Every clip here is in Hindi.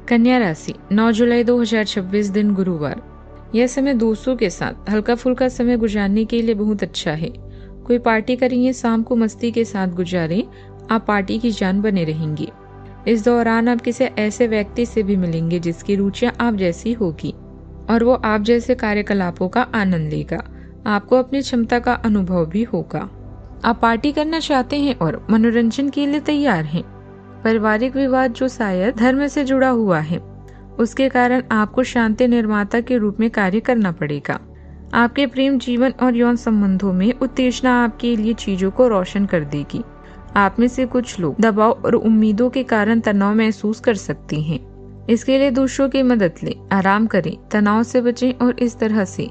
कन्या राशि 9 जुलाई 2026 दिन गुरुवार। यह समय दोस्तों के साथ हल्का फुल्का समय गुजारने के लिए बहुत अच्छा है। कोई पार्टी करेंगे, शाम को मस्ती के साथ गुजारें, आप पार्टी की जान बने रहेंगी। इस दौरान आप किसी ऐसे व्यक्ति से भी मिलेंगे जिसकी रुचियां आप जैसी होगी और वो आप जैसे कार्यकलापों का आनंद लेगा। आपको अपनी क्षमता का अनुभव भी होगा। आप पार्टी करना चाहते हैं और मनोरंजन के लिए तैयार हैं। पारिवारिक विवाद जो शायद धर्म से जुड़ा हुआ है, उसके कारण आपको शांति निर्माता के रूप में कार्य करना पड़ेगा। आपके प्रेम जीवन और यौन संबंधों में उत्तेजना आपके लिए चीजों को रोशन कर देगी। आप में से कुछ लोग दबाव और उम्मीदों के कारण तनाव महसूस कर सकती हैं। इसके लिए दूसरों की मदद लें, आराम करें, तनाव से बचें और इस तरह से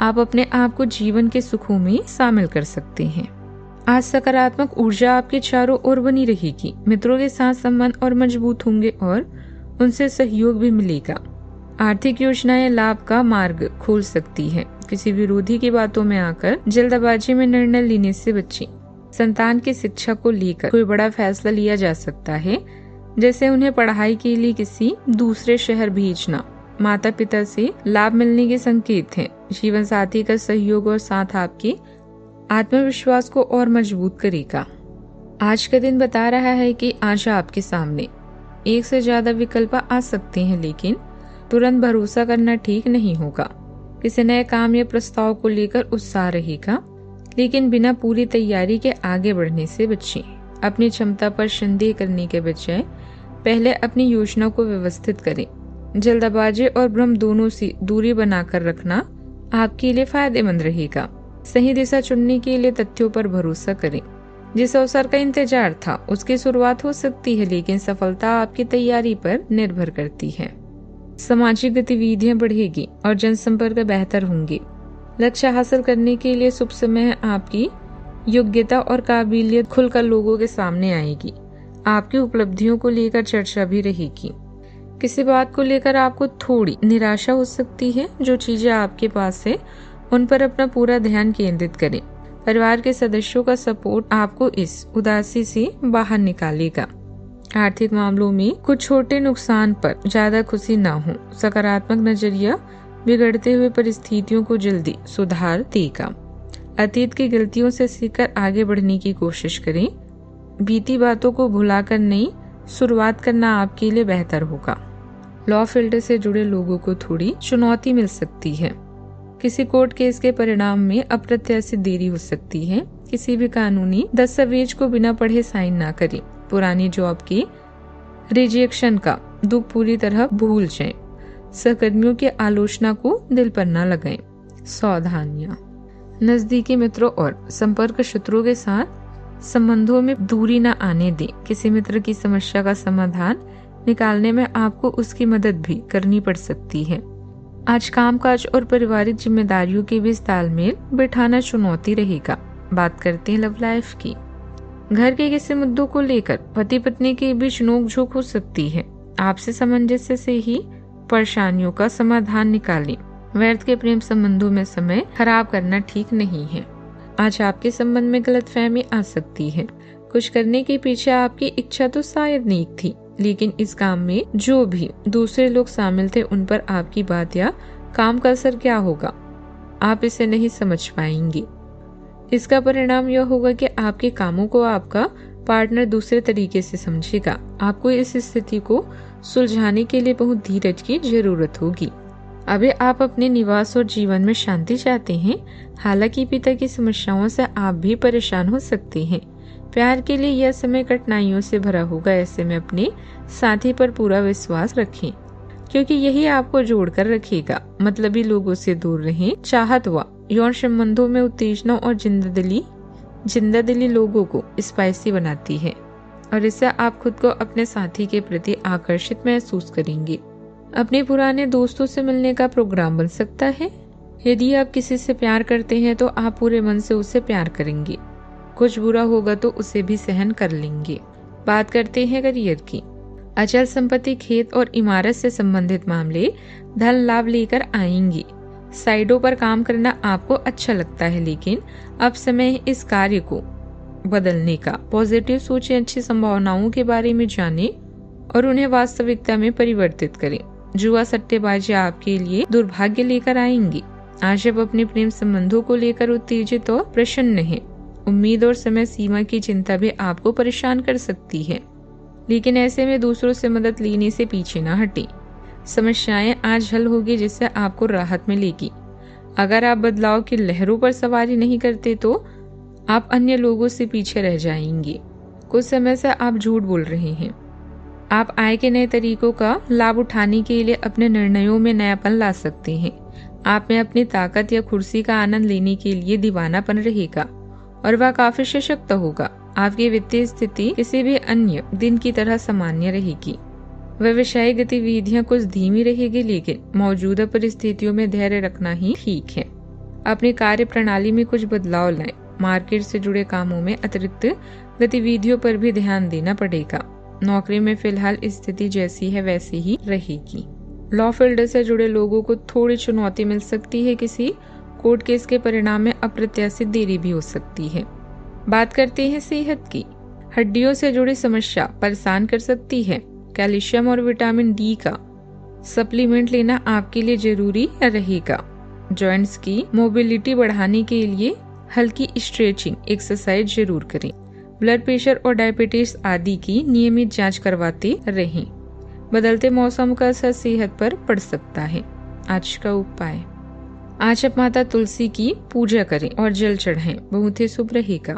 आप अपने आप को जीवन के सुखों में शामिल कर सकते हैं। आज सकारात्मक ऊर्जा आपके चारों ओर बनी रहेगी। मित्रों के साथ संबंध और मजबूत होंगे और उनसे सहयोग भी मिलेगा। आर्थिक योजनाएं लाभ का मार्ग खोल सकती है। किसी विरोधी की बातों में आकर जल्दबाजी में निर्णय लेने से बचें। संतान की शिक्षा को लेकर कोई बड़ा फैसला लिया जा सकता है, जैसे उन्हें पढ़ाई के लिए किसी दूसरे शहर भेजना। माता पिता से लाभ मिलने के संकेत हैं। जीवन साथी का सहयोग और साथ आपके आत्मविश्वास को और मजबूत करेगा। आज का दिन बता रहा है कि आज आपके सामने एक से ज्यादा विकल्प आ सकते हैं, लेकिन तुरंत भरोसा करना ठीक नहीं होगा। किसी नए काम या प्रस्ताव को लेकर उत्साह रहेगा, लेकिन बिना पूरी तैयारी के आगे बढ़ने से बचें। अपनी क्षमता पर संदेह करने के बजाय पहले अपनी योजना को व्यवस्थित करें। जल्दबाजी और भ्रम दोनों से दूरी बनाकर रखना आपके लिए फायदेमंद रहेगा। सही दिशा चुनने के लिए तथ्यों पर भरोसा करें। जिस अवसर का इंतजार था उसकी शुरुआत हो सकती है, लेकिन सफलता आपकी तैयारी पर निर्भर करती है। सामाजिक गतिविधियां बढ़ेगी और जनसंपर्क बेहतर होंगे। लक्ष्य हासिल करने के लिए शुभ समय है। आपकी योग्यता और काबिलियत खुलकर लोगों के सामने आएगी। आपकी उपलब्धियों को लेकर चर्चा भी रहेगी। किसी बात को लेकर आपको थोड़ी निराशा हो सकती है। जो चीजें आपके पास है उन पर अपना पूरा ध्यान केंद्रित करें। परिवार के सदस्यों का सपोर्ट आपको इस उदासी से बाहर निकालेगा। आर्थिक मामलों में कुछ छोटे नुकसान पर ज्यादा खुशी ना हो। सकारात्मक नजरिया बिगड़ते हुए परिस्थितियों को जल्दी सुधार देगा। अतीत की गलतियों से सीखकर आगे बढ़ने की कोशिश करें। बीती बातों को भुलाकर नई शुरुआत करना आपके लिए बेहतर होगा। लॉ फील्ड से जुड़े लोगों को थोड़ी चुनौती मिल सकती है। किसी कोर्ट केस के परिणाम में अप्रत्याशित देरी हो सकती है। किसी भी कानूनी दस्तावेज को बिना पढ़े साइन ना करें। पुरानी जॉब की रिजेक्शन का दुख पूरी तरह भूल जाएं। सहकर्मियों की आलोचना को दिल पर न लगाएं। सावधानियां। नजदीकी मित्रों और संपर्क शत्रुओं के साथ संबंधों में दूरी न आने दें। किसी मित्र की समस्या का समाधान निकालने में आपको उसकी मदद भी करनी पड़ सकती है। आज कामकाज और पारिवारिक जिम्मेदारियों के बीच तालमेल बिठाना चुनौती रहेगा। बात करते हैं लव लाइफ की। घर के किसी मुद्दों को लेकर पति पत्नी के बीच नोकझोंक हो सकती है। आपसे सामंजस्य से ही परेशानियों का समाधान निकालें। व्यर्थ के प्रेम संबंधों में समय खराब करना ठीक नहीं है। आज आपके संबंध में गलतफहमी आ सकती है। कुछ करने के पीछे आपकी इच्छा तो शायद नेक थी, लेकिन इस काम में जो भी दूसरे लोग शामिल थे उन पर आपकी बात या काम का असर क्या होगा, आप इसे नहीं समझ पाएंगे। इसका परिणाम यह होगा कि आपके कामों को आपका पार्टनर दूसरे तरीके से समझेगा। आपको इस स्थिति को सुलझाने के लिए बहुत धीरज की जरूरत होगी। अभी आप अपने निवास और जीवन में शांति चाहते हैं। हालांकि पिता की समस्याओं से आप भी परेशान हो सकते हैं। प्यार के लिए यह समय कठिनाइयों से भरा होगा। ऐसे में अपने साथी पर पूरा विश्वास रखें, क्योंकि यही आपको जोड़कर रखेगा। मतलबी लोगों से दूर रहें। चाहत व यौन संबंधों में उत्तेजना और जिंदादिली लोगों को स्पाइसी बनाती है और इससे आप खुद को अपने साथी के प्रति आकर्षित महसूस करेंगे। अपने पुराने दोस्तों से मिलने का प्रोग्राम बन सकता है। यदि आप किसी से प्यार करते हैं तो आप पूरे मन से उसे प्यार करेंगे। कुछ बुरा होगा तो उसे भी सहन कर लेंगे। बात करते हैं करियर की। अचल संपत्ति, खेत और इमारत से संबंधित मामले धन लाभ लेकर आएंगे। साइडों पर काम करना आपको अच्छा लगता है, लेकिन अब समय है इस कार्य को बदलने का। पॉजिटिव सोचें, अच्छी संभावनाओं के बारे में जानें और उन्हें वास्तविकता में परिवर्तित करें। जुआ सट्टेबाजी आपके लिए दुर्भाग्य लेकर आएंगी। आज आप अपने प्रेम संबंधों को लेकर उत्तेजित और प्रसन्न हैं। उम्मीद और समय सीमा की चिंता भी आपको परेशान कर सकती है, लेकिन ऐसे में दूसरों से मदद लेने से पीछे न हटें। समस्याएं आज हल होगी, जिससे आपको राहत मिलेगी। अगर आप बदलाव की लहरों पर सवारी नहीं करते तो आप अन्य लोगों से पीछे रह जाएंगे। कुछ समय से आप झूठ बोल रहे हैं। आप आय के नए तरीकों का लाभ उठाने के लिए अपने निर्णयों में नयापन ला सकते हैं। आप में अपनी ताकत या कुर्सी का आनंद लेने के लिए दीवानापन रहेगा और वह काफी सशक्त होगा। आपकी वित्तीय स्थिति किसी भी अन्य दिन की तरह सामान्य रहेगी। व्यवसायिक गतिविधियां कुछ धीमी रहेगी, लेकिन मौजूदा परिस्थितियों में धैर्य रखना ही ठीक है। अपनी कार्य प्रणाली में कुछ बदलाव लाएं। मार्केट से जुड़े कामों में अतिरिक्त गतिविधियों पर भी ध्यान देना पड़ेगा। नौकरी में फिलहाल स्थिति जैसी है वैसी ही रहेगी। लॉ फील्ड से जुड़े लोगों को थोड़ी चुनौती मिल सकती है। किसी कोर्ट केस के परिणाम में अप्रत्याशित देरी भी हो सकती है। बात करते हैं सेहत की। हड्डियों से जुड़ी समस्या परेशान कर सकती है। कैल्शियम और विटामिन डी का सप्लीमेंट लेना आपके लिए जरूरी रहेगा। जॉइंट्स की मोबिलिटी बढ़ाने के लिए हल्की स्ट्रेचिंग एक्सरसाइज जरूर करें। ब्लड प्रेशर और डायबिटीज आदि की नियमित जांच करवाते रहें। बदलते मौसम का असर सेहत पर पड़ सकता है। आज का उपाय, आज आप माता तुलसी की पूजा करें और जल चढ़ाएं, बहुत ही शुभ रहेगा।